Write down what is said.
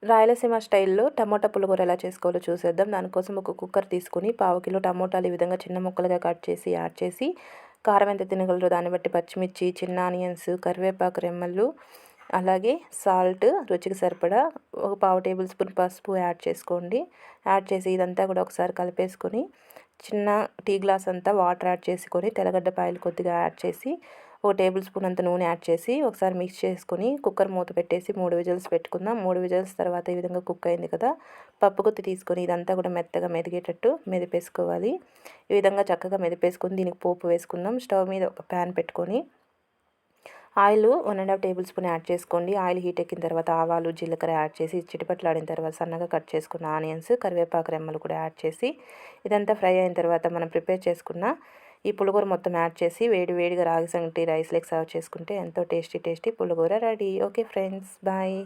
రాయలసీమ స్టైల్‌లో టమోటా పులిహోర ఎలా చేసుకోవాలో చూసేద్దాం. దానికోసం ఒక కుక్కర్ తీసుకొని పావు కిలో టమోటాలు ఈ విధంగా చిన్న ముక్కలుగా కట్ చేసి యాడ్ చేసి, కారం ఎంత తినగలరో దాన్ని బట్టి పచ్చిమిర్చి, చిన్న ఆనియన్స్, కరివేపాకు రెమ్మలు, అలాగే సాల్ట్ రుచికి సరిపడా, ఒక పావు టేబుల్ స్పూన్ పసుపు యాడ్ చేసుకోండి. యాడ్ చేసి ఇదంతా కూడా ఒకసారి కలిపేసుకొని, చిన్న టీ గ్లాస్ అంతా వాటర్ యాడ్ చేసుకొని, తెల్లగడ్డపాయలు కొద్దిగా యాడ్ చేసి, ఓ టేబుల్ స్పూన్ అంత నూనె యాడ్ చేసి ఒకసారి మిక్స్ చేసుకొని కుక్కర్ మూత పెట్టేసి 3 విజిల్స్ పెట్టుకుందాం. 3 విజిల్స్ తర్వాత ఈ విధంగా కుక్ అయింది కదా, పప్పు గుత్తి తీసుకొని ఇదంతా కూడా మెత్తగా మెదిగేటట్టు మెదిపేసుకోవాలి. ఈ విధంగా చక్కగా మెదిపేసుకొని దీనికి పోపు వేసుకుందాం. స్టవ్ మీద ఒక ప్యాన్ పెట్టుకొని ఆయిల్ 1½ టేబుల్ స్పూన్ యాడ్ చేసుకోండి. ఆయిల్ హీట్ ఎక్కిన తర్వాత ఆవాలు, జీలకర్ర యాడ్ చేసి చిటపట్లాడిన తర్వాత సన్నగా కట్ చేసుకున్న ఆనియన్స్, కరివేపాకు రెమ్మలు కూడా యాడ్ చేసి ఇదంతా ఫ్రై అయిన తర్వాత మనం ప్రిపేర్ చేసుకున్న ఈ పులిహోర మొత్తం యాడ్ చేసి వేడి వేడిగా రాగి సంగటి రైస్లోకి సర్వ్ చేసుకుంటే ఎంతో టేస్టీ పులిహోర రెడీ. Okay friends, bye.